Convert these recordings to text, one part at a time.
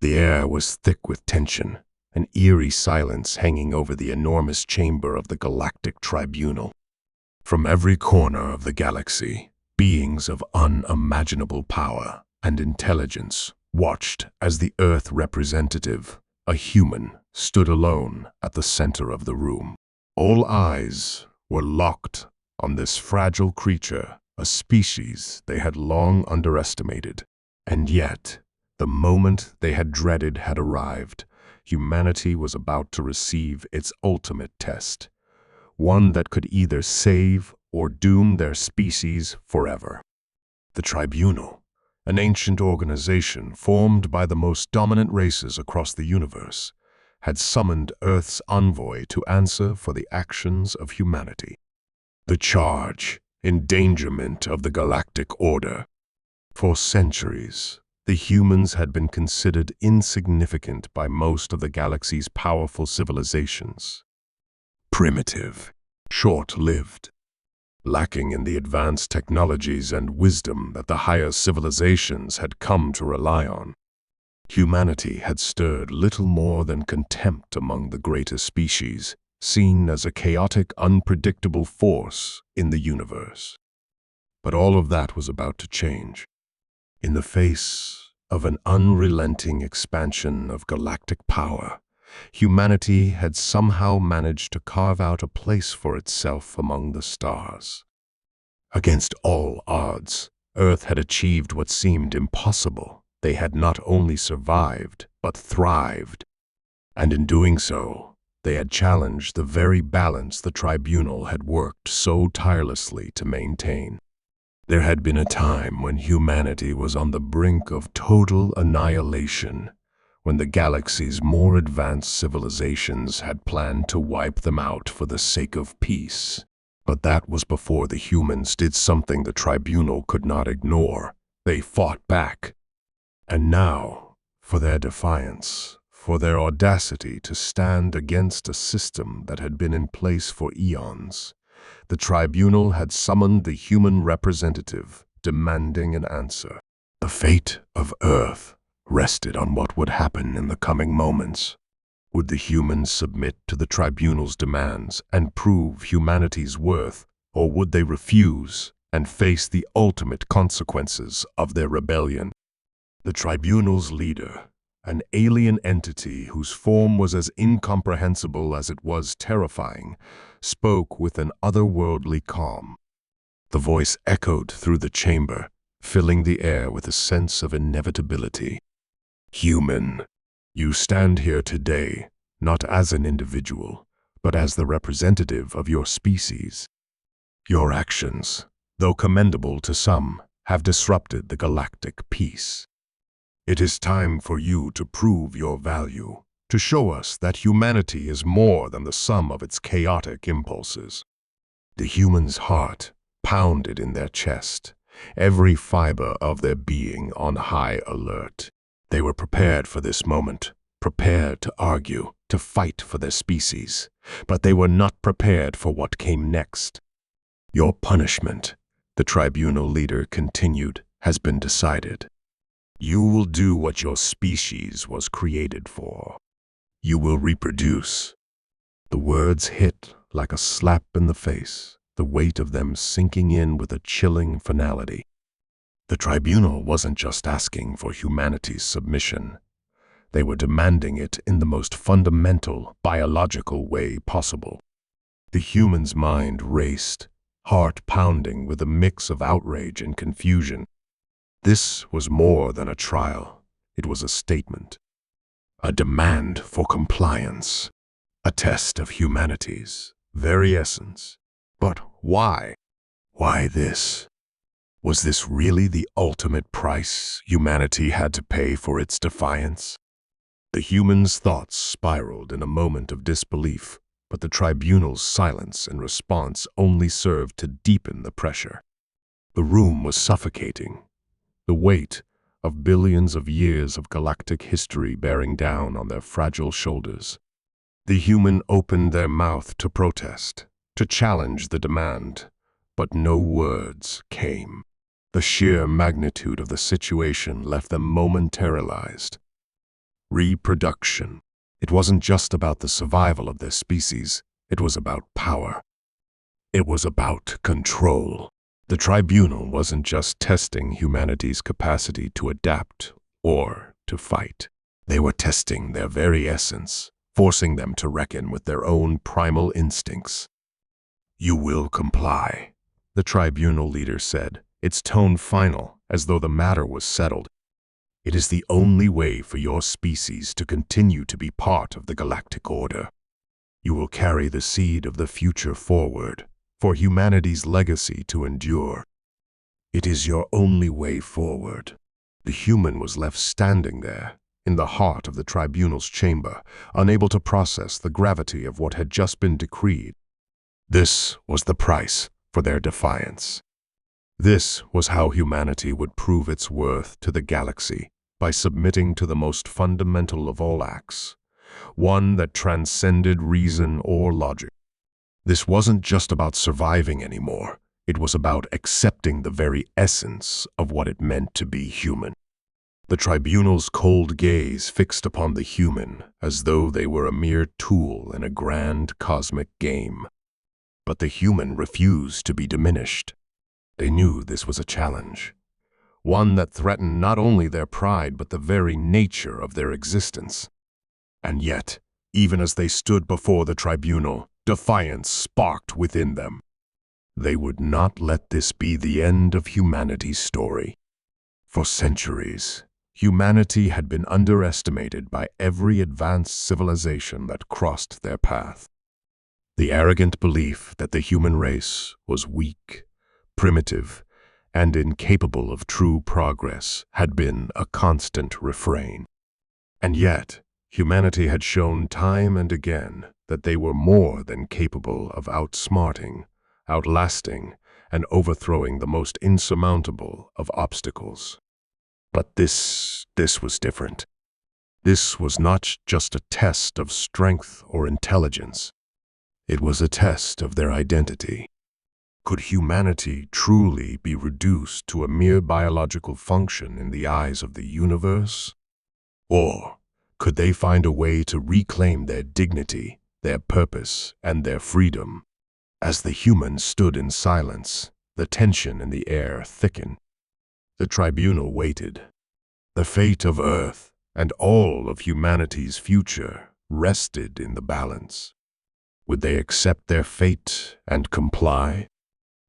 The air was thick with tension, an eerie silence hanging over the enormous chamber of the Galactic Tribunal. From every corner of the galaxy, beings of unimaginable power and intelligence watched as the Earth representative, a human, stood alone at the center of the room. All eyes were locked on this fragile creature, a species they had long underestimated. And yet, the moment they had dreaded had arrived. Humanity was about to receive its ultimate test, one that could either save or doom their species forever. The Tribunal, an ancient organization formed by the most dominant races across the universe, had summoned Earth's envoy to answer for the actions of humanity. The charge: endangerment of the galactic order. For centuries, the humans had been considered insignificant by most of the galaxy's powerful civilizations. Primitive, short-lived, lacking in the advanced technologies and wisdom that the higher civilizations had come to rely on. Humanity had stirred little more than contempt among the greater species, seen as a chaotic, unpredictable force in the universe. But all of that was about to change. In the face of an unrelenting expansion of galactic power, humanity had somehow managed to carve out a place for itself among the stars. Against all odds, Earth had achieved what seemed impossible. They had not only survived, but thrived. And in doing so, they had challenged the very balance the Tribunal had worked so tirelessly to maintain. There had been a time when humanity was on the brink of total annihilation, when the galaxy's more advanced civilizations had planned to wipe them out for the sake of peace. But that was before the humans did something the Tribunal could not ignore. They fought back. And now, for their defiance, for their audacity to stand against a system that had been in place for eons, the Tribunal had summoned the human representative, demanding an answer. The fate of Earth rested on what would happen in the coming moments. Would the humans submit to the Tribunal's demands and prove humanity's worth, or would they refuse and face the ultimate consequences of their rebellion? The Tribunal's leader, an alien entity whose form was as incomprehensible as it was terrifying, spoke with an otherworldly calm. The voice echoed through the chamber, filling the air with a sense of inevitability. Human, you stand here today, not as an individual, but as the representative of your species. Your actions, though commendable to some, have disrupted the galactic peace. It is time for you to prove your value, to show us that humanity is more than the sum of its chaotic impulses. The human's heart pounded in their chest, every fiber of their being on high alert. They were prepared for this moment, prepared to argue, to fight for their species, but they were not prepared for what came next. Your punishment, the Tribunal leader continued, has been decided. You will do what your species was created for. You will reproduce. The words hit like a slap in the face, the weight of them sinking in with a chilling finality. The Tribunal wasn't just asking for humanity's submission. They were demanding it in the most fundamental, biological way possible. The human's mind raced, heart pounding with a mix of outrage and confusion. This was more than a trial. It was a statement. A demand for compliance. A test of humanity's very essence. But why? Why this? Was this really the ultimate price humanity had to pay for its defiance? The human's thoughts spiraled in a moment of disbelief, but the Tribunal's silence and response only served to deepen the pressure. The room was suffocating, the weight of billions of years of galactic history bearing down on their fragile shoulders. The human opened their mouth to protest, to challenge the demand, but no words came. The sheer magnitude of the situation left them momentarily. reproduction. It wasn't just about the survival of their species, it was about power. It was about control. The tribunal wasn't just testing humanity's capacity to adapt or to fight. They were testing their very essence, forcing them to reckon with their own primal instincts. "You will comply," the tribunal leader said, its tone final, as though the matter was settled. "It is the only way for your species to continue to be part of the galactic order. You will carry the seed of the future forward, for humanity's legacy to endure. It is your only way forward." The human was left standing there, in the heart of the tribunal's chamber, unable to process the gravity of what had just been decreed. This was the price for their defiance. This was how humanity would prove its worth to the galaxy, by submitting to the most fundamental of all acts, one that transcended reason or logic. This wasn't just about surviving anymore. It was about accepting the very essence of what it meant to be human. The tribunal's cold gaze fixed upon the human as though they were a mere tool in a grand cosmic game. But the human refused to be diminished. They knew this was a challenge, one that threatened not only their pride but the very nature of their existence. And yet, even as they stood before the tribunal, defiance sparked within them. They would not let this be the end of humanity's story. For centuries, humanity had been underestimated by every advanced civilization that crossed their path. The arrogant belief that the human race was weak, primitive, and incapable of true progress had been a constant refrain. And yet, humanity had shown time and again that they were more than capable of outsmarting, outlasting, and overthrowing the most insurmountable of obstacles. But this was different. This was not just a test of strength or intelligence. It was a test of their identity. Could humanity truly be reduced to a mere biological function in the eyes of the universe? Or could they find a way to reclaim their dignity, their purpose, and their freedom? As the humans stood in silence, the tension in the air thickened. The tribunal waited. The fate of Earth and all of humanity's future rested in the balance. Would they accept their fate and comply?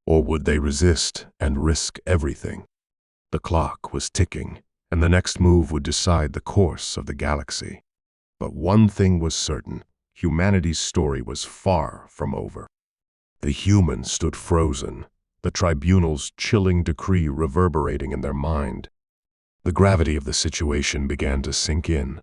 Or would they resist and risk everything? The clock was ticking, and the next move would decide the course of the galaxy. But one thing was certain: humanity's story was far from over. The humans stood frozen, the tribunal's chilling decree reverberating in their mind. The gravity of the situation began to sink in.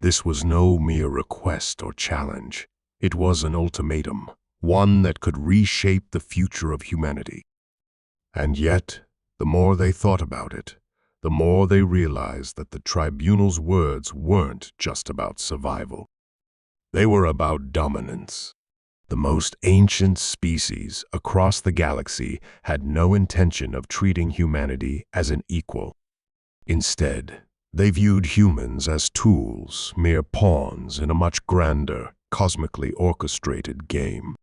This was no mere request or challenge. It was an ultimatum, one that could reshape the future of humanity. And yet, the more they thought about it, the more they realized that the tribunal's words weren't just about survival. They were about dominance. The most ancient species across the galaxy had no intention of treating humanity as an equal. Instead, they viewed humans as tools, mere pawns in a much grander, cosmically orchestrated game.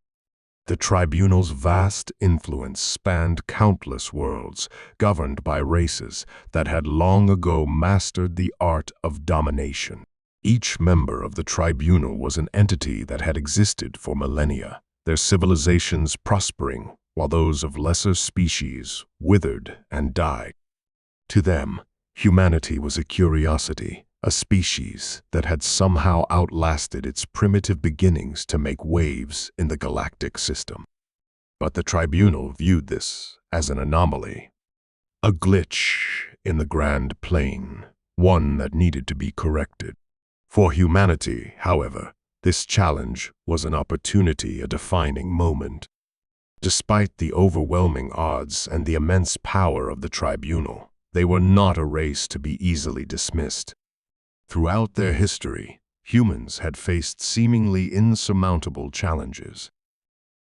The tribunal's vast influence spanned countless worlds, governed by races that had long ago mastered the art of domination. Each member of the tribunal was an entity that had existed for millennia, their civilizations prospering while those of lesser species withered and died. To them, humanity was a curiosity, a species that had somehow outlasted its primitive beginnings to make waves in the galactic system. But the tribunal viewed this as an anomaly, a glitch in the grand plane, one that needed to be corrected. For humanity, however, this challenge was an opportunity, a defining moment. Despite the overwhelming odds and the immense power of the tribunal, they were not a race to be easily dismissed. Throughout their history, humans had faced seemingly insurmountable challenges.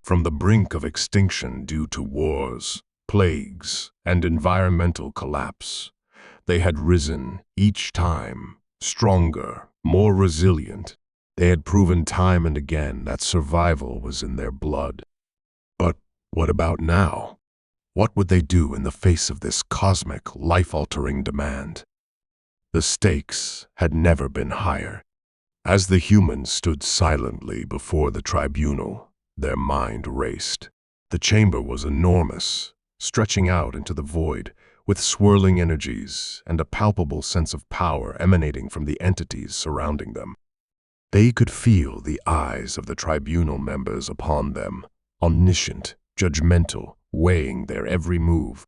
From the brink of extinction due to wars, plagues, and environmental collapse, they had risen, each time, stronger, more resilient. They had proven time and again that survival was in their blood. But what about now? What would they do in the face of this cosmic, life-altering demand? The stakes had never been higher. As the humans stood silently before the tribunal, their mind raced. The chamber was enormous, stretching out into the void, with swirling energies and a palpable sense of power emanating from the entities surrounding them. They could feel the eyes of the tribunal members upon them, omniscient, judgmental, weighing their every move.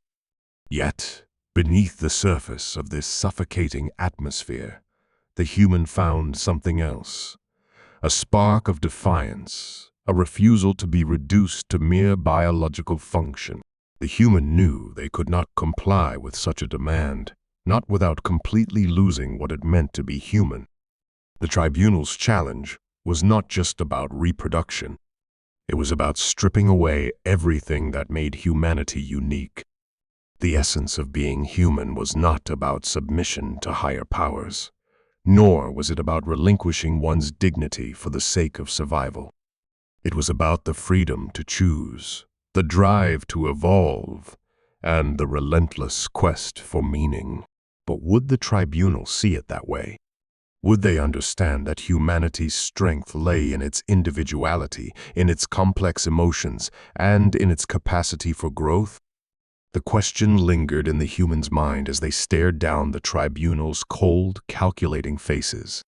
Yet, beneath the surface of this suffocating atmosphere, the human found something else. A spark of defiance, a refusal to be reduced to mere biological function. The human knew they could not comply with such a demand, not without completely losing what it meant to be human. The tribunal's challenge was not just about reproduction. It was about stripping away everything that made humanity unique. The essence of being human was not about submission to higher powers, nor was it about relinquishing one's dignity for the sake of survival. It was about the freedom to choose, the drive to evolve, and the relentless quest for meaning. But would the tribunal see it that way? Would they understand that humanity's strength lay in its individuality, in its complex emotions, and in its capacity for growth? The question lingered in the human's mind as they stared down the tribunal's cold, calculating faces.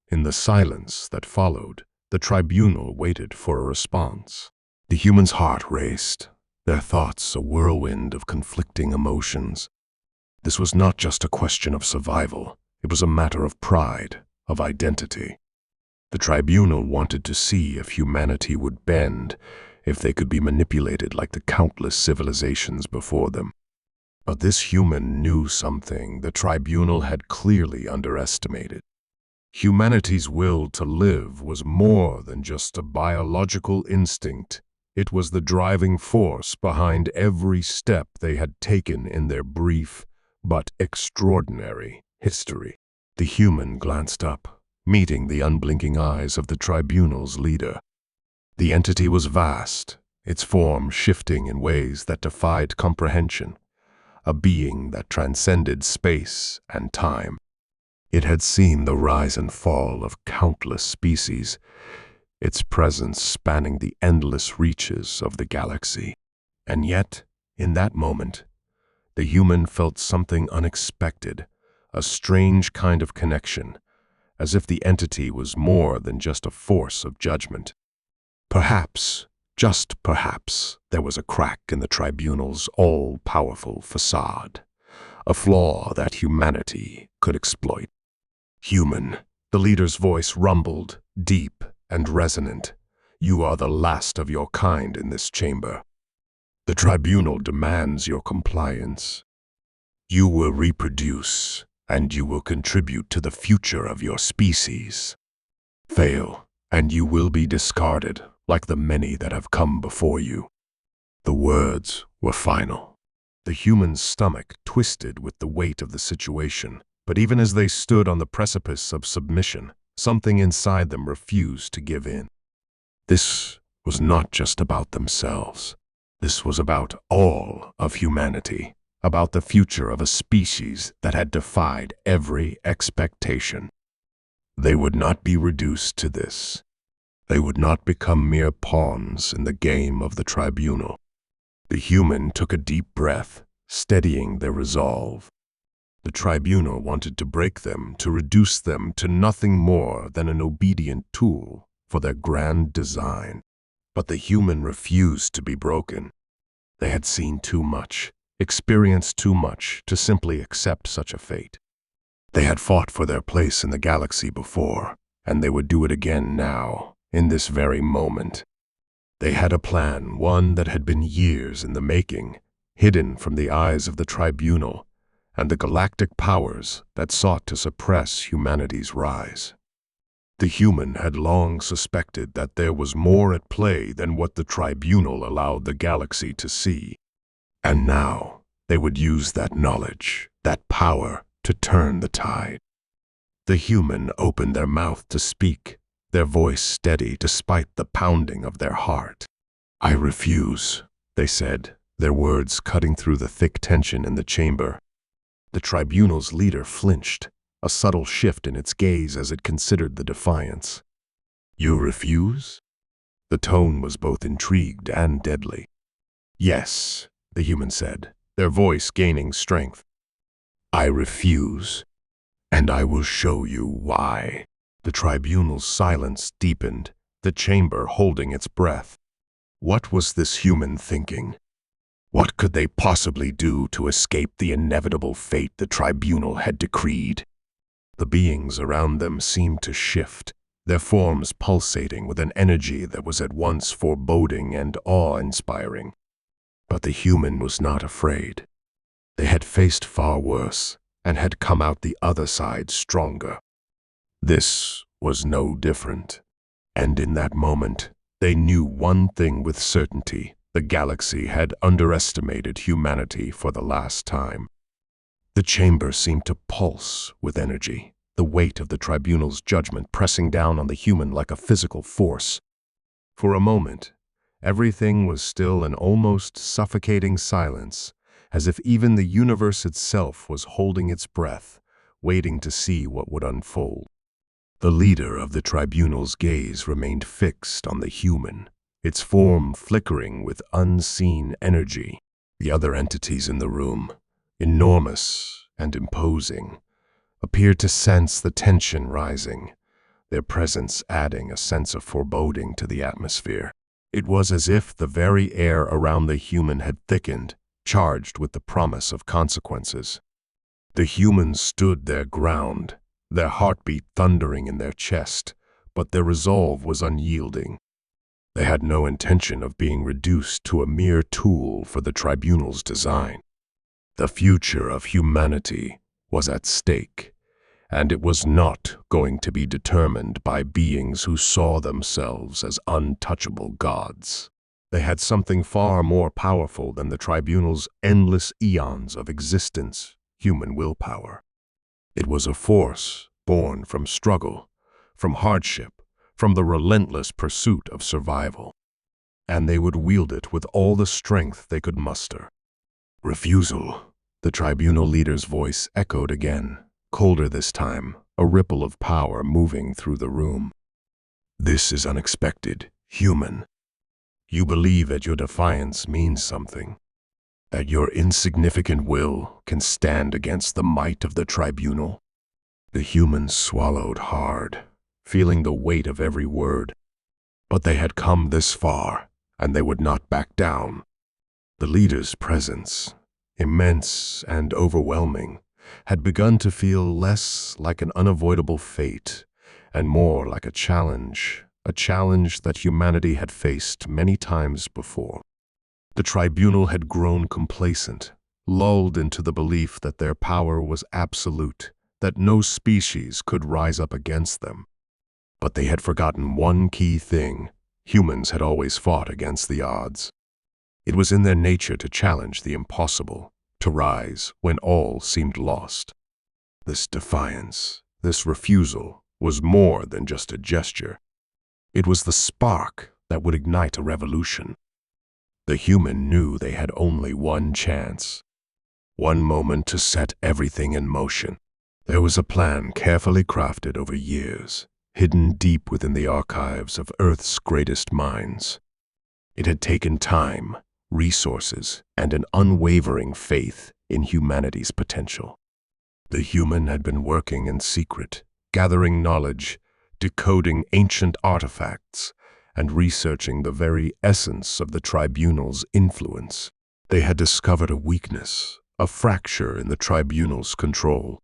In the silence that followed, the tribunal waited for a response. The human's heart raced, their thoughts a whirlwind of conflicting emotions. This was not just a question of survival. It was a matter of pride, of identity. The tribunal wanted to see if humanity would bend, if they could be manipulated like the countless civilizations before them. But this human knew something the tribunal had clearly underestimated. Humanity's will to live was more than just a biological instinct. It was the driving force behind every step they had taken in their brief but extraordinary history. The human glanced up, meeting the unblinking eyes of the tribunal's leader. The entity was vast, its form shifting in ways that defied comprehension, a being that transcended space and time. It had seen the rise and fall of countless species, its presence spanning the endless reaches of the galaxy. And yet, in that moment, the human felt something unexpected, a strange kind of connection, as if the entity was more than just a force of judgment. Perhaps, just perhaps, there was a crack in the tribunal's all-powerful facade, a flaw that humanity could exploit. Human, the leader's voice rumbled, deep and resonant. You are the last of your kind in this chamber. The tribunal demands your compliance. You will reproduce, and you will contribute to the future of your species. Fail, and you will be discarded, like the many that have come before you. The words were final. The human's stomach twisted with the weight of the situation, but even as they stood on the precipice of submission, something inside them refused to give in. This was not just about themselves. This was about all of humanity, about the future of a species that had defied every expectation. They would not be reduced to this. They would not become mere pawns in the game of the tribunal. The human took a deep breath, steadying their resolve. The tribunal wanted to break them, to reduce them to nothing more than an obedient tool for their grand design. But the human refused to be broken. They had seen too much, experienced too much to simply accept such a fate. They had fought for their place in the galaxy before, and they would do it again now, in this very moment. They had a plan, one that had been years in the making, hidden from the eyes of the tribunal and the galactic powers that sought to suppress humanity's rise. The human had long suspected that there was more at play than what the tribunal allowed the galaxy to see. And now they would use that knowledge, that power, to turn the tide. The human opened their mouth to speak, their voice steady despite the pounding of their heart. "I refuse," they said, their words cutting through the thick tension in the chamber. The tribunal's leader flinched, a subtle shift in its gaze as it considered the defiance. "You refuse?" The tone was both intrigued and deadly. "Yes," the human said, their voice gaining strength. "I refuse, and I will show you why." The tribunal's silence deepened, the chamber holding its breath. What was this human thinking? What could they possibly do to escape the inevitable fate the tribunal had decreed? The beings around them seemed to shift, their forms pulsating with an energy that was at once foreboding and awe-inspiring. But the human was not afraid. They had faced far worse and had come out the other side stronger. This was no different. And in that moment, they knew one thing with certainty: the galaxy had underestimated humanity for the last time. The chamber seemed to pulse with energy, the weight of the tribunal's judgment pressing down on the human like a physical force. For a moment, everything was still an almost suffocating silence, as if even the universe itself was holding its breath, waiting to see what would unfold. The leader of the tribunal's gaze remained fixed on the human, its form flickering with unseen energy. The other entities in the room, enormous and imposing, appeared to sense the tension rising, their presence adding a sense of foreboding to the atmosphere. It was as if the very air around the human had thickened, charged with the promise of consequences. The humans stood their ground, their heartbeat thundering in their chest, but their resolve was unyielding. They had no intention of being reduced to a mere tool for the tribunal's design. The future of humanity was at stake, and it was not going to be determined by beings who saw themselves as untouchable gods. They had something far more powerful than the tribunal's endless eons of existence: human willpower. It was a force born from struggle, from hardship, from the relentless pursuit of survival. And they would wield it with all the strength they could muster. "Refusal," the tribunal leader's voice echoed again, colder this time, a ripple of power moving through the room. "This is unexpected, human. You believe that your defiance means something, that your insignificant will can stand against the might of the tribunal." The humans swallowed hard, feeling the weight of every word. But they had come this far, and they would not back down. The leader's presence, immense and overwhelming, had begun to feel less like an unavoidable fate and more like a challenge that humanity had faced many times before. The tribunal had grown complacent, lulled into the belief that their power was absolute, that no species could rise up against them. But they had forgotten one key thing: humans had always fought against the odds. It was in their nature to challenge the impossible, to rise when all seemed lost. This defiance, this refusal, was more than just a gesture. It was the spark that would ignite a revolution. The human knew they had only one chance, one moment to set everything in motion. There was a plan carefully crafted over years, hidden deep within the archives of Earth's greatest minds. It had taken time, resources, and an unwavering faith in humanity's potential. The human had been working in secret, gathering knowledge, decoding ancient artifacts, and researching the very essence of the tribunal's influence. They had discovered a weakness, a fracture in the tribunal's control.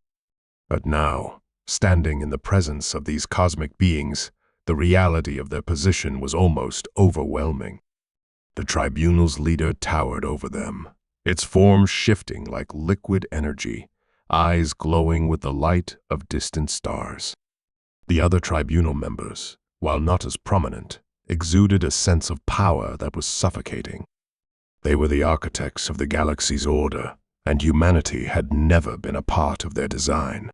But now, standing in the presence of these cosmic beings, the reality of their position was almost overwhelming. The tribunal's leader towered over them, its form shifting like liquid energy, eyes glowing with the light of distant stars. The other tribunal members, while not as prominent, exuded a sense of power that was suffocating. They were the architects of the galaxy's order, and humanity had never been a part of their design.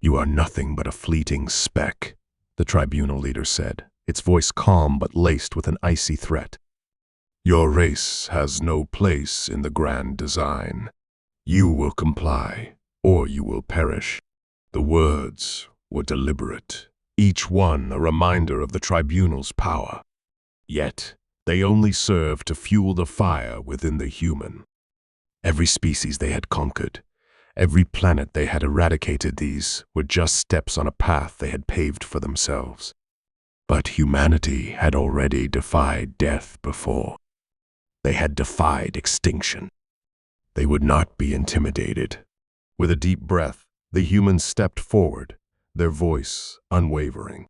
"You are nothing but a fleeting speck," the tribunal leader said, its voice calm but laced with an icy threat. "Your race has no place in the grand design. You will comply, or you will perish." The words were deliberate, each one a reminder of the tribunal's power. Yet, they only served to fuel the fire within the human. Every species they had conquered, every planet they had eradicated, these were just steps on a path they had paved for themselves. But humanity had already defied death before. They had defied extinction. They would not be intimidated. With a deep breath, the humans stepped forward, their voice unwavering.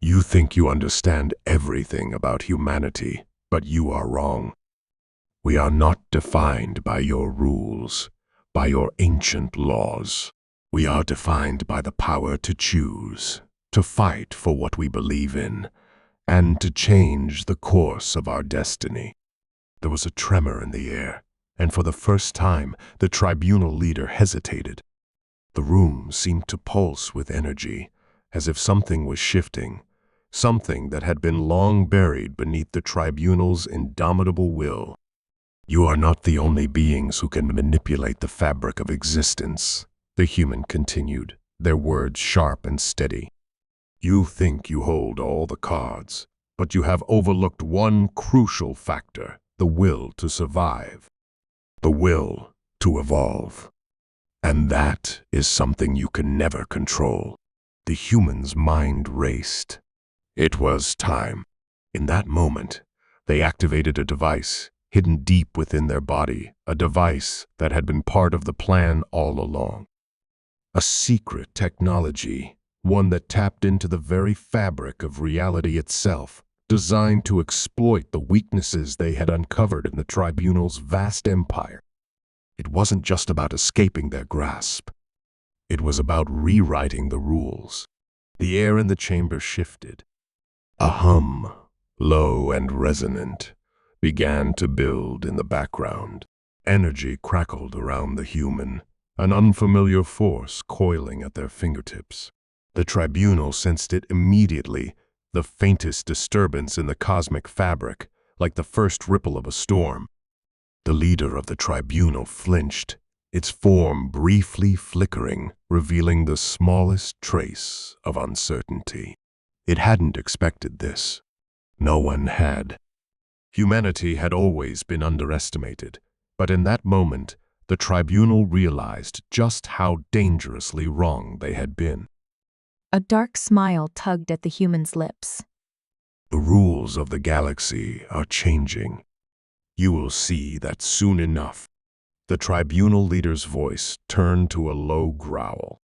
"You think you understand everything about humanity, but you are wrong. We are not defined by your rules, by your ancient laws. We are defined by the power to choose, to fight for what we believe in, and to change the course of our destiny." There was a tremor in the air, and for the first time, the tribunal leader hesitated. The room seemed to pulse with energy, as if something was shifting, something that had been long buried beneath the tribunal's indomitable will. "You are not the only beings who can manipulate the fabric of existence," the human continued, their words sharp and steady. "You think you hold all the cards, but you have overlooked one crucial factor: the will to survive, the will to evolve. And that is something you can never control." The human's mind raced. It was time. In that moment, they activated a device hidden deep within their body, a device that had been part of the plan all along. A secret technology, one that tapped into the very fabric of reality itself, designed to exploit the weaknesses they had uncovered in the tribunal's vast empire. It wasn't just about escaping their grasp. It was about rewriting the rules. The air in the chamber shifted. A hum, low and resonant, began to build in the background. Energy crackled around the human, an unfamiliar force coiling at their fingertips. The tribunal sensed it immediately, the faintest disturbance in the cosmic fabric, like the first ripple of a storm. The leader of the tribunal flinched, its form briefly flickering, revealing the smallest trace of uncertainty. It hadn't expected this. No one had. Humanity had always been underestimated, but in that moment, the tribunal realized just how dangerously wrong they had been. A dark smile tugged at the human's lips. "The rules of the galaxy are changing. You will see that soon enough." The tribunal leader's voice turned to a low growl.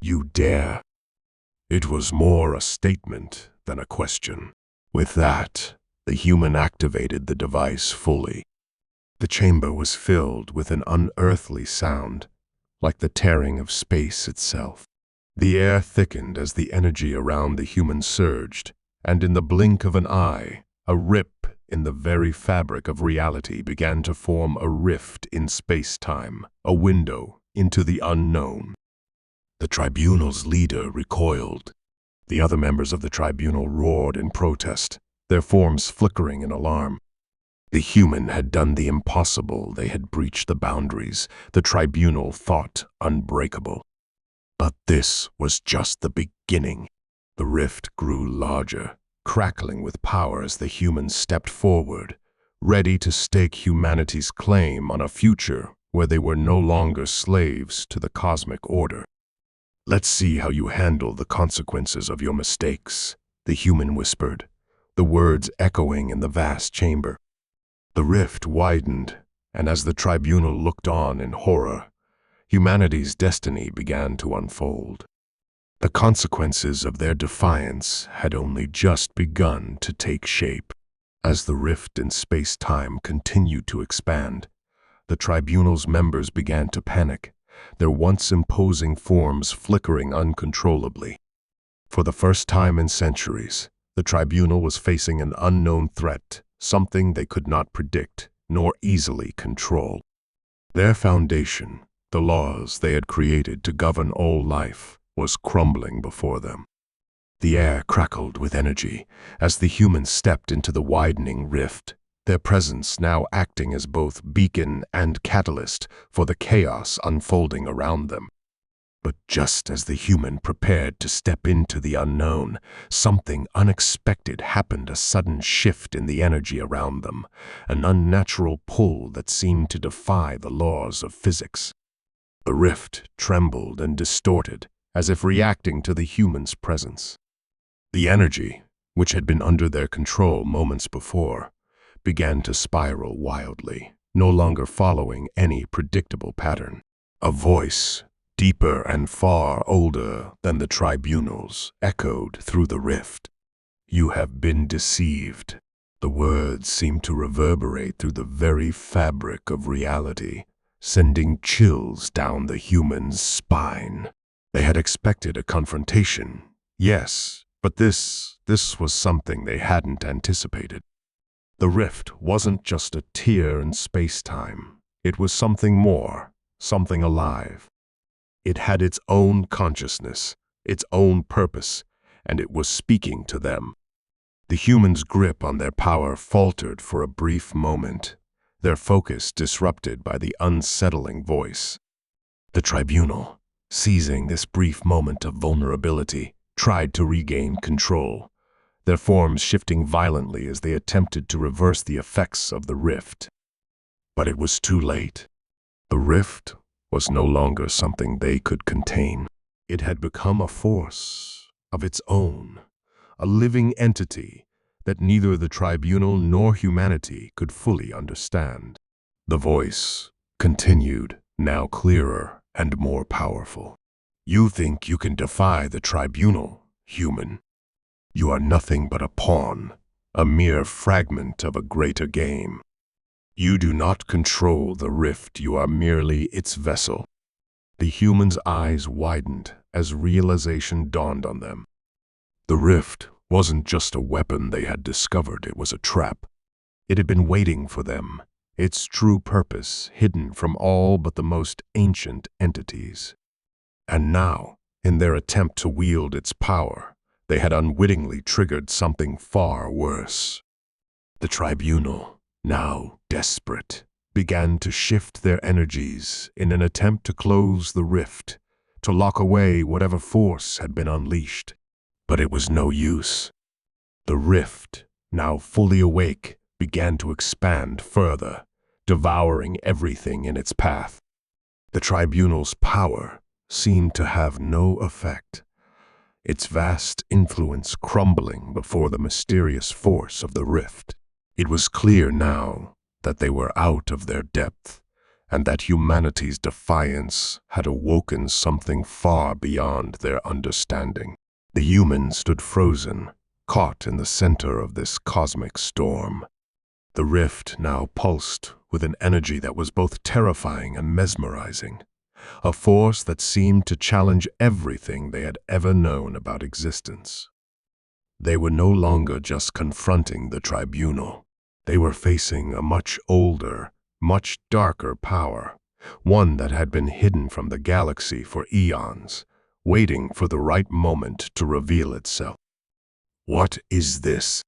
"You dare?" It was more a statement than a question. With that, the human activated the device fully. The chamber was filled with an unearthly sound, like the tearing of space itself. The air thickened as the energy around the human surged, and in the blink of an eye, a rip in the very fabric of reality began to form a rift in space-time, a window into the unknown. The tribunal's leader recoiled. The other members of the tribunal roared in protest, their forms flickering in alarm. The human had done the impossible. They had breached the boundaries the tribunal thought unbreakable. But this was just the beginning. The rift grew larger, crackling with power as the humans stepped forward, ready to stake humanity's claim on a future where they were no longer slaves to the cosmic order. "Let's see how you handle the consequences of your mistakes," the human whispered, the words echoing in the vast chamber. The rift widened, and as the tribunal looked on in horror, humanity's destiny began to unfold. The consequences of their defiance had only just begun to take shape. As the rift in space-time continued to expand, the tribunal's members began to panic, their once imposing forms flickering uncontrollably. For the first time in centuries, the tribunal was facing an unknown threat, something they could not predict nor easily control. Their foundation, the laws they had created to govern all life, was crumbling before them. The air crackled with energy as the humans stepped into the widening rift, their presence now acting as both beacon and catalyst for the chaos unfolding around them. But just as the human prepared to step into the unknown, something unexpected happened, a sudden shift in the energy around them, an unnatural pull that seemed to defy the laws of physics. The rift trembled and distorted, as if reacting to the human's presence. The energy, which had been under their control moments before, began to spiral wildly, no longer following any predictable pattern. A voice, deeper and far older than the tribunals, echoed through the rift. "You have been deceived." The words seemed to reverberate through the very fabric of reality, sending chills down the human's spine. They had expected a confrontation, yes, but this was something they hadn't anticipated. The rift wasn't just a tear in space-time. It was something more, something alive. It had its own consciousness, its own purpose, and it was speaking to them. The humans' grip on their power faltered for a brief moment, their focus disrupted by the unsettling voice. The tribunal, seizing this brief moment of vulnerability, tried to regain control, their forms shifting violently as they attempted to reverse the effects of the rift. But it was too late. The rift was no longer something they could contain. It had become a force of its own, a living entity that neither the tribunal nor humanity could fully understand. The voice continued, now clearer and more powerful. "You think you can defy the tribunal, human? You are nothing but a pawn, a mere fragment of a greater game. You do not control the rift, you are merely its vessel." The human's eyes widened as realization dawned on them. The rift wasn't just a weapon they had discovered, it was a trap. It had been waiting for them, its true purpose hidden from all but the most ancient entities. And now, in their attempt to wield its power, they had unwittingly triggered something far worse. The tribunal, now desperate, began to shift their energies in an attempt to close the rift, to lock away whatever force had been unleashed. But it was no use. The rift, now fully awake, began to expand further, devouring everything in its path. The tribunal's power seemed to have no effect, its vast influence crumbling before the mysterious force of the rift. It was clear now that they were out of their depth, and that humanity's defiance had awoken something far beyond their understanding. The humans stood frozen, caught in the center of this cosmic storm. The rift now pulsed with an energy that was both terrifying and mesmerizing, a force that seemed to challenge everything they had ever known about existence. They were no longer just confronting the tribunal. They were facing a much older, much darker power, one that had been hidden from the galaxy for eons, waiting for the right moment to reveal itself. "What is this?"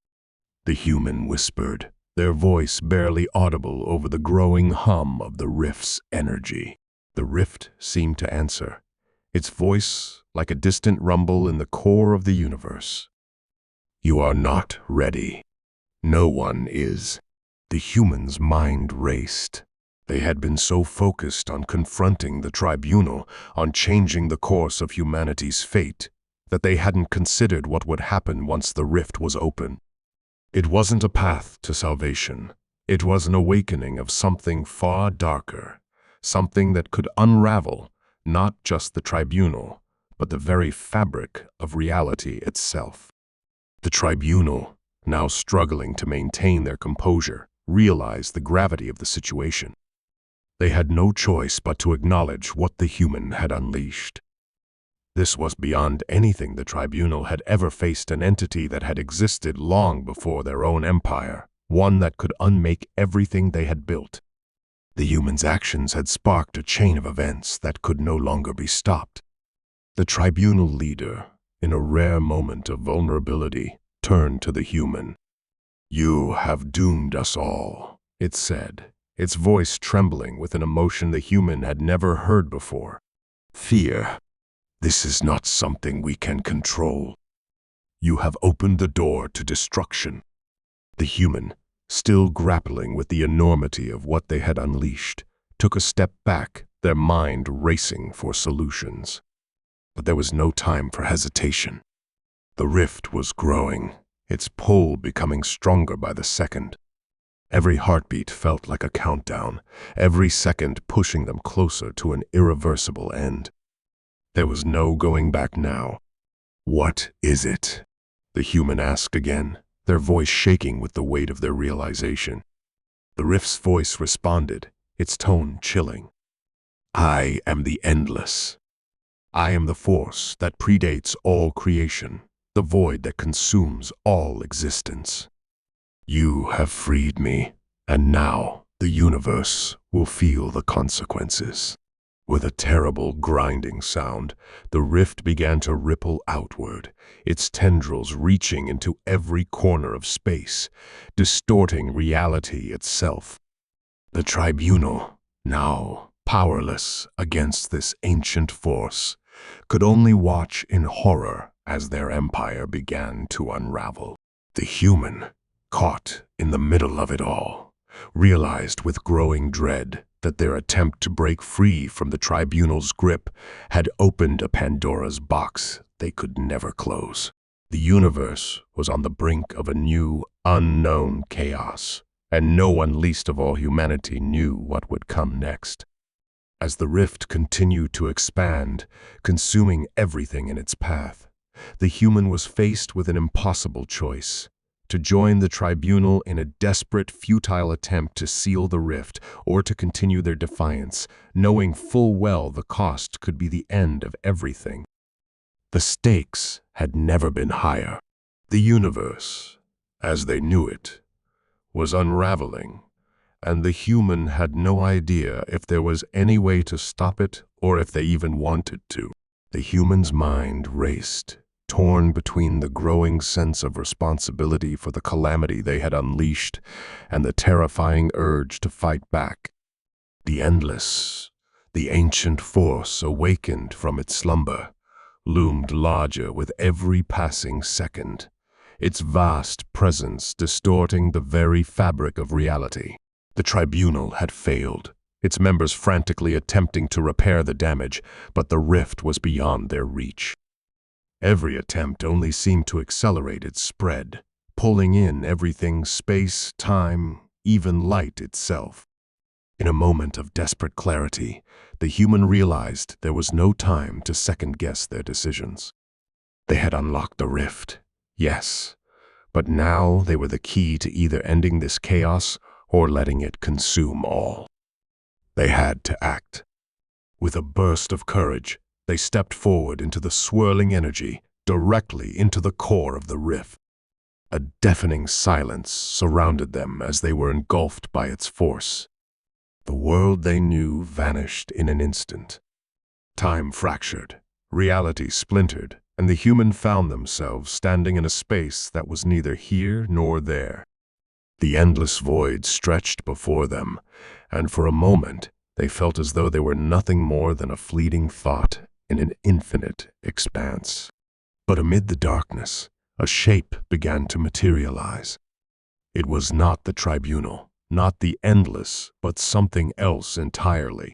the human whispered, their voice barely audible over the growing hum of the rift's energy. The rift seemed to answer, its voice like a distant rumble in the core of the universe. "You are not ready. No one is." The human's mind raced. They had been so focused on confronting the tribunal, on changing the course of humanity's fate, that they hadn't considered what would happen once the rift was open. It wasn't a path to salvation. It was an awakening of something far darker, something that could unravel not just the tribunal, but the very fabric of reality itself. The tribunal, now struggling to maintain their composure, realized the gravity of the situation. They had no choice but to acknowledge what the human had unleashed. This was beyond anything the tribunal had ever faced, an entity that had existed long before their own empire, one that could unmake everything they had built. The human's actions had sparked a chain of events that could no longer be stopped. The tribunal leader, in a rare moment of vulnerability, turned to the human. "You have doomed us all," it said, its voice trembling with an emotion the human had never heard before. "Fear. This is not something we can control. You have opened the door to destruction." The human, still grappling with the enormity of what they had unleashed, took a step back, their mind racing for solutions. But there was no time for hesitation. The rift was growing, its pull becoming stronger by the second. Every heartbeat felt like a countdown, every second pushing them closer to an irreversible end. There was no going back now. "What is it?" the human asked again, their voice shaking with the weight of their realization. The rift's voice responded, its tone chilling. "I am the Endless. I am the force that predates all creation, the void that consumes all existence. You have freed me, and now the universe will feel the consequences." With a terrible grinding sound, the rift began to ripple outward, its tendrils reaching into every corner of space, distorting reality itself. The tribunal, now powerless against this ancient force, could only watch in horror as their empire began to unravel. The human, caught in the middle of it all, realized with growing dread that their attempt to break free from the tribunal's grip had opened a Pandora's box they could never close. The universe was on the brink of a new, unknown chaos, and no one, least of all humanity, knew what would come next. As the rift continued to expand, consuming everything in its path, the human was faced with an impossible choice: to join the tribunal in a desperate, futile attempt to seal the rift, or to continue their defiance, knowing full well the cost could be the end of everything. The stakes had never been higher. The universe, as they knew it, was unraveling, and the human had no idea if there was any way to stop it or if they even wanted to. The human's mind raced, torn between the growing sense of responsibility for the calamity they had unleashed and the terrifying urge to fight back. The Endless, the ancient force awakened from its slumber, loomed larger with every passing second, its vast presence distorting the very fabric of reality. The tribunal had failed, its members frantically attempting to repair the damage, but the rift was beyond their reach. Every attempt only seemed to accelerate its spread, pulling in everything: space, time, even light itself. In a moment of desperate clarity, the human realized there was no time to second-guess their decisions. They had unlocked the rift, yes, but now they were the key to either ending this chaos or letting it consume all. They had to act. With a burst of courage, they stepped forward into the swirling energy, directly into the core of the rift. A deafening silence surrounded them as they were engulfed by its force. The world they knew vanished in an instant. Time fractured, reality splintered, and the human found themselves standing in a space that was neither here nor there. The endless void stretched before them, and for a moment they felt as though they were nothing more than a fleeting thought in an infinite expanse. But amid the darkness, a shape began to materialize. It was not the tribunal, not the Endless, but something else entirely.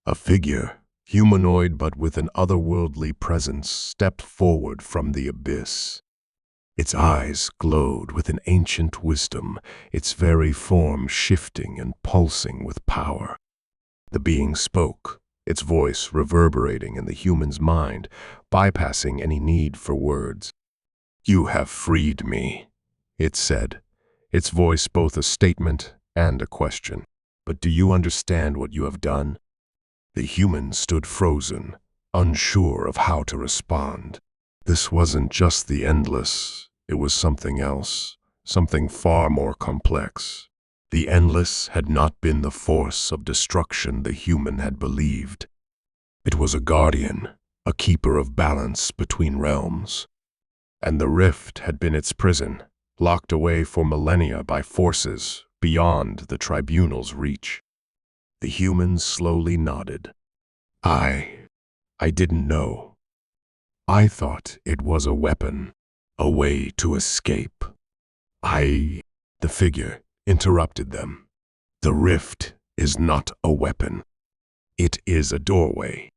A figure, humanoid but with an otherworldly presence, stepped forward from the abyss. Its eyes glowed with an ancient wisdom, its very form shifting and pulsing with power. The being spoke, its voice reverberating in the human's mind, bypassing any need for words. "You have freed me," it said, its voice both a statement and a question. "But do you understand what you have done?" The human stood frozen, unsure of how to respond. This wasn't just the Endless, it was something else, something far more complex. The Endless had not been the force of destruction the human had believed. It was a guardian, a keeper of balance between realms. And the rift had been its prison, locked away for millennia by forces beyond the tribunal's reach. The humans slowly nodded. I didn't know. I thought it was a weapon, a way to escape. The figure interrupted them. The rift is not a weapon. It is a doorway,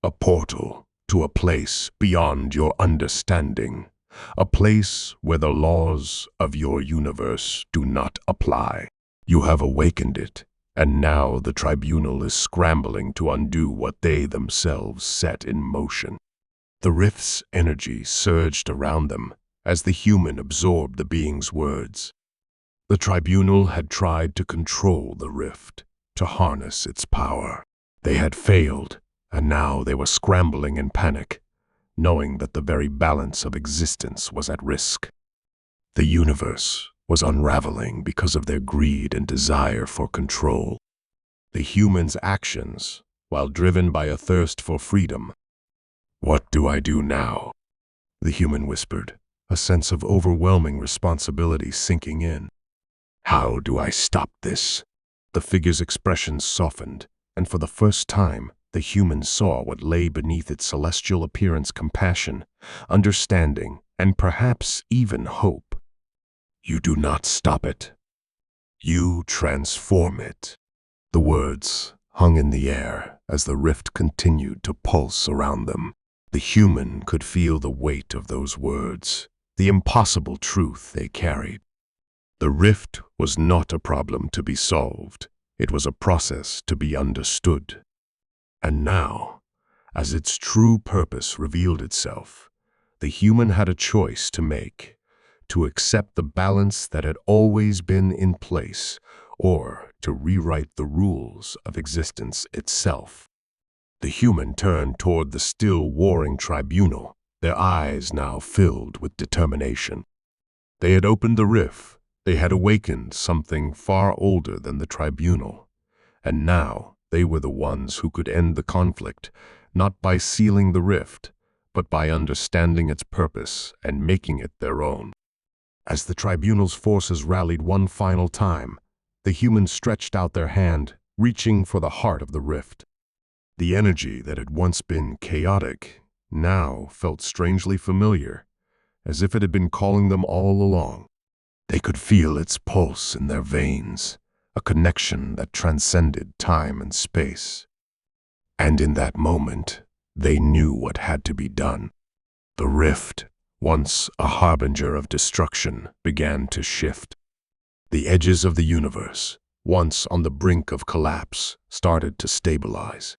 a portal to a place beyond your understanding, a place where the laws of your universe do not apply. You have awakened it, and now the tribunal is scrambling to undo what they themselves set in motion. The rift's energy surged around them as the human absorbed the being's words. The tribunal had tried to control the rift, to harness its power. They had failed, and now they were scrambling in panic, knowing that the very balance of existence was at risk. The universe was unraveling because of their greed and desire for control. The humans' actions, while driven by a thirst for freedom. "What do I do now?" the human whispered, a sense of overwhelming responsibility sinking in. "How do I stop this?" The figure's expression softened, and for the first time, the human saw what lay beneath its celestial appearance: compassion, understanding, and perhaps even hope. "You do not stop it. You transform it." The words hung in the air as the rift continued to pulse around them. The human could feel the weight of those words, the impossible truth they carried. The rift was not a problem to be solved. It was a process to be understood. And now, as its true purpose revealed itself, the human had a choice to make: to accept the balance that had always been in place, or to rewrite the rules of existence itself. The human turned toward the still warring tribunal, their eyes now filled with determination. They had opened the rift. They had awakened something far older than the tribunal, and now they were the ones who could end the conflict, not by sealing the rift, but by understanding its purpose and making it their own. As the tribunal's forces rallied one final time, the humans stretched out their hand, reaching for the heart of the rift. The energy that had once been chaotic now felt strangely familiar, as if it had been calling them all along. They could feel its pulse in their veins, a connection that transcended time and space. And in that moment, they knew what had to be done. The rift, once a harbinger of destruction, began to shift. The edges of the universe, once on the brink of collapse, started to stabilize.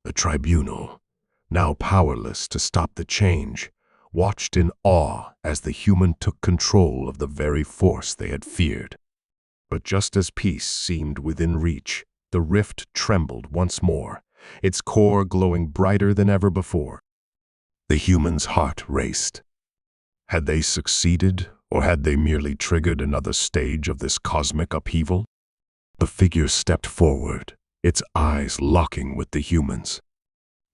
The tribunal, now powerless to stop the change, watched in awe as the human took control of the very force they had feared. But just as peace seemed within reach, the rift trembled once more, its core glowing brighter than ever before. The human's heart raced. Had they succeeded, or had they merely triggered another stage of this cosmic upheaval? The figure stepped forward, its eyes locking with the humans.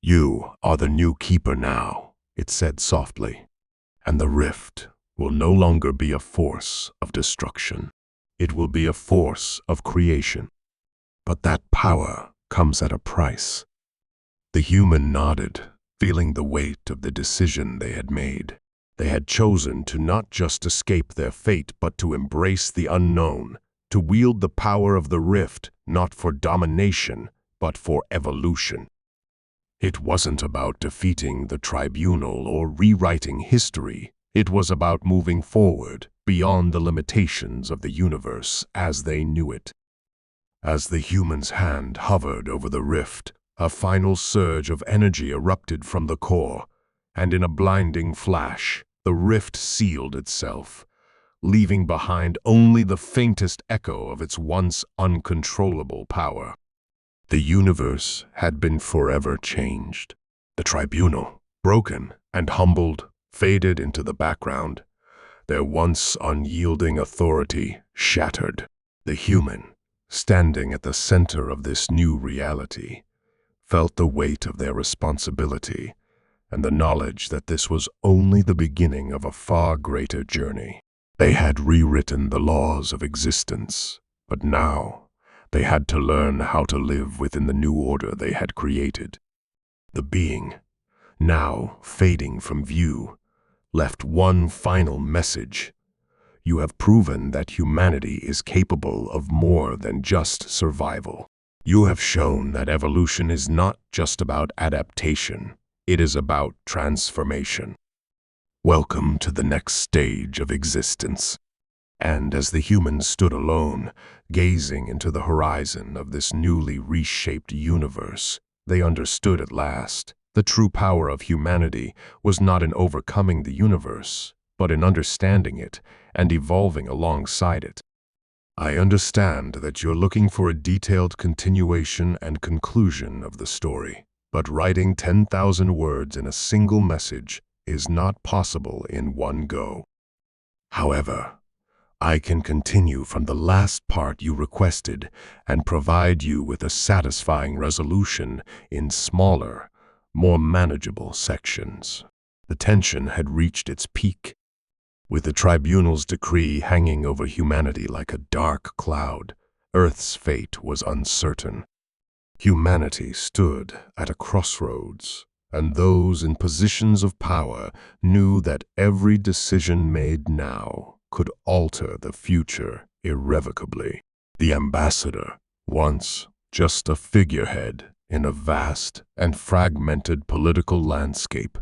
"You are the new keeper now," it said softly, "and the rift will no longer be a force of destruction. It will be a force of creation. But that power comes at a price." The human nodded, feeling the weight of the decision they had made. They had chosen to not just escape their fate, but to embrace the unknown, to wield the power of the rift, not for domination, but for evolution. It wasn't about defeating the tribunal or rewriting history. It was about moving forward, beyond the limitations of the universe as they knew it. As the human's hand hovered over the rift, a final surge of energy erupted from the core, and in a blinding flash, the rift sealed itself, leaving behind only the faintest echo of its once uncontrollable power. The universe had been forever changed. The tribunal, broken and humbled, faded into the background, their once unyielding authority shattered. The human, standing at the center of this new reality, felt the weight of their responsibility, and the knowledge that this was only the beginning of a far greater journey. They had rewritten the laws of existence, but now they had to learn how to live within the new order they had created. The being, now fading from view, left one final message. You have proven that humanity is capable of more than just survival. You have shown that evolution is not just about adaptation, it is about transformation. Welcome to the next stage of existence. And as the humans stood alone, gazing into the horizon of this newly reshaped universe, they understood at last the true power of humanity was not in overcoming the universe, but in understanding it and evolving alongside it. I understand that you're looking for a detailed continuation and conclusion of the story, but writing 10,000 words in a single message is not possible in one go. However, I can continue from the last part you requested and provide you with a satisfying resolution in smaller, more manageable sections. The tension had reached its peak, with the tribunal's decree hanging over humanity like a dark cloud. Earth's fate was uncertain. Humanity stood at a crossroads, and those in positions of power knew that every decision made now could alter the future irrevocably. The ambassador, once just a figurehead in a vast and fragmented political landscape,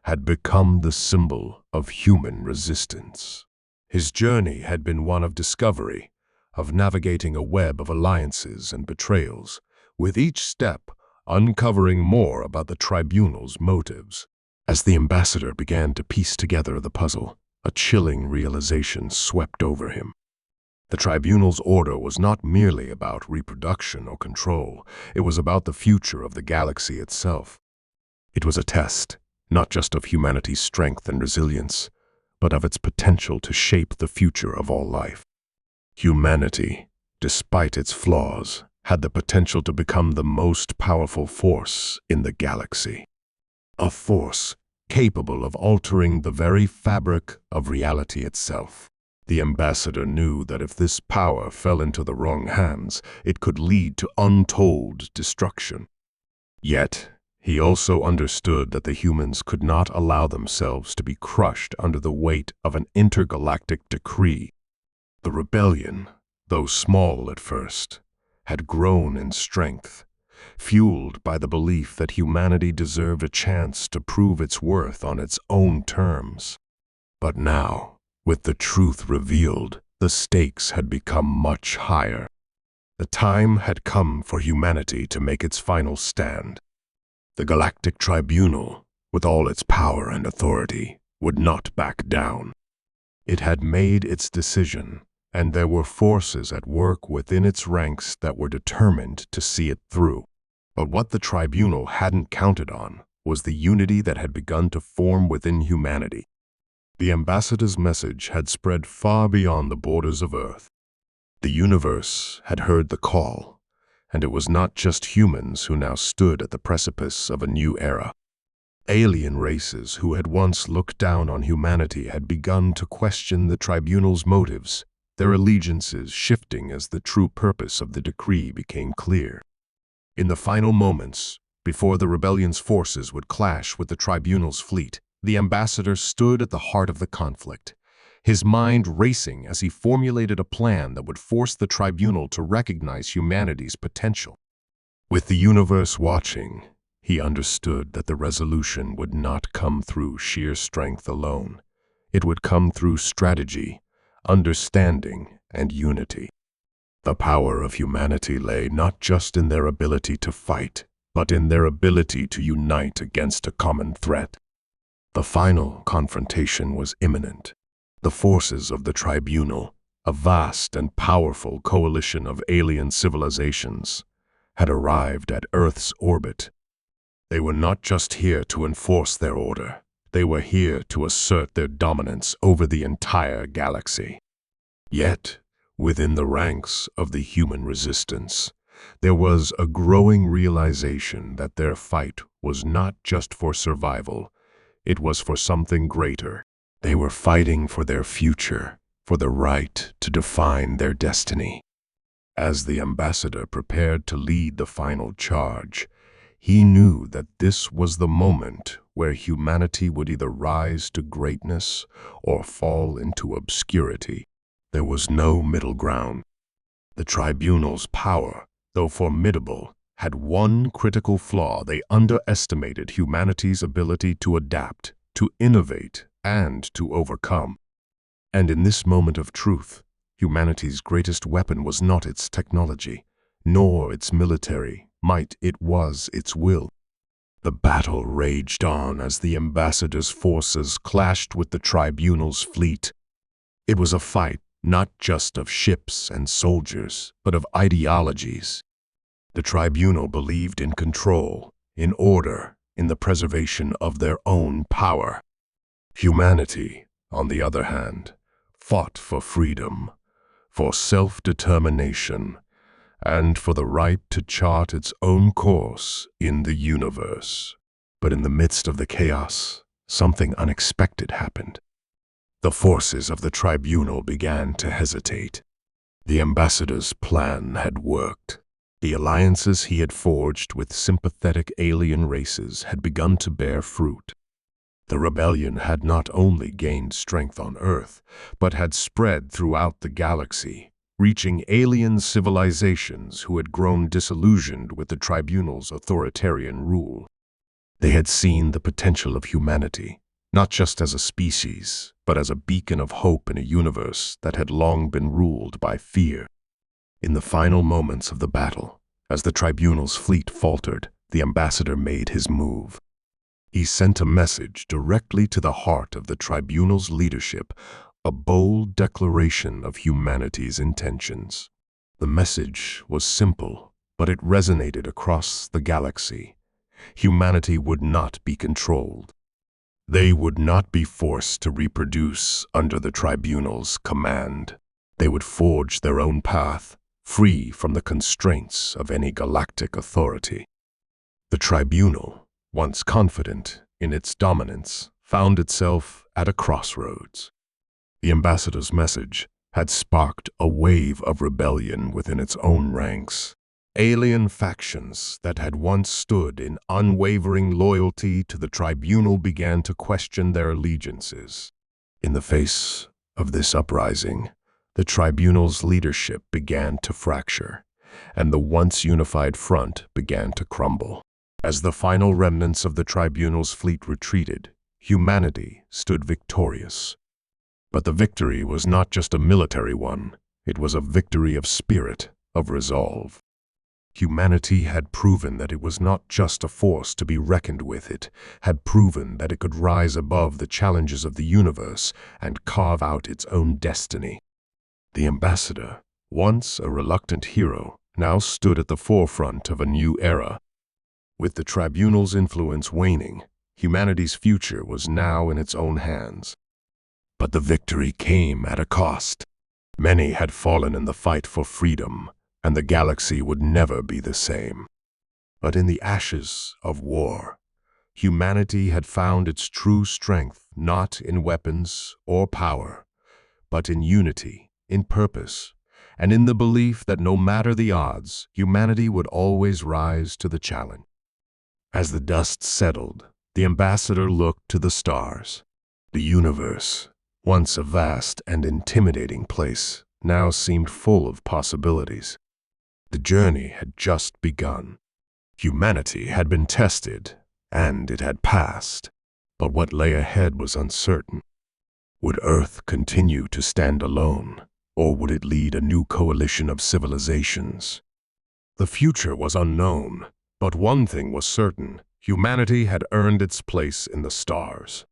had become the symbol of human resistance. His journey had been one of discovery, of navigating a web of alliances and betrayals, with each step uncovering more about the tribunal's motives. As the ambassador began to piece together the puzzle, a chilling realization swept over him. The tribunal's order was not merely about reproduction or control, it was about the future of the galaxy itself. It was a test, not just of humanity's strength and resilience, but of its potential to shape the future of all life. Humanity, despite its flaws, had the potential to become the most powerful force in the galaxy. A force capable of altering the very fabric of reality itself. The ambassador knew that if this power fell into the wrong hands, it could lead to untold destruction. Yet, he also understood that the humans could not allow themselves to be crushed under the weight of an intergalactic decree. The rebellion, though small at first, had grown in strength, fueled by the belief that humanity deserved a chance to prove its worth on its own terms. But now, with the truth revealed, the stakes had become much higher. The time had come for humanity to make its final stand. The Galactic Tribunal, with all its power and authority, would not back down. It had made its decision, and there were forces at work within its ranks that were determined to see it through. But what the tribunal hadn't counted on was the unity that had begun to form within humanity. The ambassador's message had spread far beyond the borders of Earth. The universe had heard the call, and it was not just humans who now stood at the precipice of a new era. Alien races who had once looked down on humanity had begun to question the tribunal's motives, their allegiances shifting as the true purpose of the decree became clear. In the final moments, before the rebellion's forces would clash with the tribunal's fleet, the ambassador stood at the heart of the conflict, his mind racing as he formulated a plan that would force the tribunal to recognize humanity's potential. With the universe watching, he understood that the resolution would not come through sheer strength alone. It would come through strategy, understanding, and unity. The power of humanity lay not just in their ability to fight, but in their ability to unite against a common threat. The final confrontation was imminent. The forces of the tribunal, a vast and powerful coalition of alien civilizations, had arrived at Earth's orbit. They were not just here to enforce their order. They were here to assert their dominance over the entire galaxy. Yet, within the ranks of the human resistance, There was a growing realization that their fight was not just for survival, it was for something greater. They were fighting for their future, for the right to define their destiny. As the ambassador prepared to lead the final charge, he knew that this was the moment where humanity would either rise to greatness or fall into obscurity. There was no middle ground. The tribunal's power, though formidable, had one critical flaw. They underestimated humanity's ability to adapt, to innovate, and to overcome. And in this moment of truth, humanity's greatest weapon was not its technology, nor its military might, it was its will. The battle raged on as the ambassador's forces clashed with the tribunal's fleet. It was a fight not just of ships and soldiers, but of ideologies. The tribunal believed in control, in order, in the preservation of their own power. Humanity, on the other hand, fought for freedom, for self-determination, and for the right to chart its own course in the universe. But in the midst of the chaos, something unexpected happened. The forces of the tribunal began to hesitate. The ambassador's plan had worked. The alliances he had forged with sympathetic alien races had begun to bear fruit. The rebellion had not only gained strength on Earth, but had spread throughout the galaxy, reaching alien civilizations who had grown disillusioned with the tribunal's authoritarian rule. They had seen the potential of humanity, not just as a species, but as a beacon of hope in a universe that had long been ruled by fear. In the final moments of the battle, as the tribunal's fleet faltered, the ambassador made his move. He sent a message directly to the heart of the tribunal's leadership, a bold declaration of humanity's intentions. The message was simple, but it resonated across the galaxy. Humanity would not be controlled. They would not be forced to reproduce under the tribunal's command. They would forge their own path, free from the constraints of any galactic authority. The tribunal, once confident in its dominance, found itself at a crossroads. The ambassador's message had sparked a wave of rebellion within its own ranks. Alien factions that had once stood in unwavering loyalty to the tribunal began to question their allegiances. In the face of this uprising, the tribunal's leadership began to fracture, and the once unified front began to crumble. As the final remnants of the tribunal's fleet retreated, humanity stood victorious. But the victory was not just a military one, it was a victory of spirit, of resolve. Humanity had proven that it was not just a force to be reckoned with, it had proven that it could rise above the challenges of the universe and carve out its own destiny. The ambassador, once a reluctant hero, now stood at the forefront of a new era. With the tribunal's influence waning, humanity's future was now in its own hands. But the victory came at a cost. Many had fallen in the fight for freedom, and the galaxy would never be the same. But in the ashes of war, humanity had found its true strength not in weapons or power, but in unity, in purpose, and in the belief that no matter the odds, humanity would always rise to the challenge. As the dust settled, the ambassador looked to the stars. The universe, once a vast and intimidating place, now seemed full of possibilities. The journey had just begun. Humanity had been tested, and it had passed. But what lay ahead was uncertain. Would Earth continue to stand alone, or would it lead a new coalition of civilizations? The future was unknown, but one thing was certain: humanity had earned its place in the stars.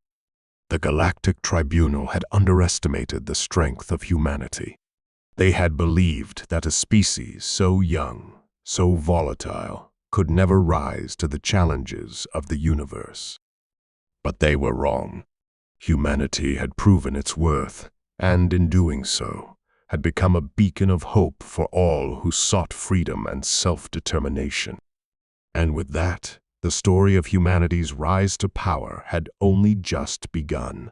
The Galactic Tribunal had underestimated the strength of humanity. They had believed that a species so young, so volatile, could never rise to the challenges of the universe. But they were wrong. Humanity had proven its worth, and in doing so, had become a beacon of hope for all who sought freedom and self-determination. And with that, the story of humanity's rise to power had only just begun.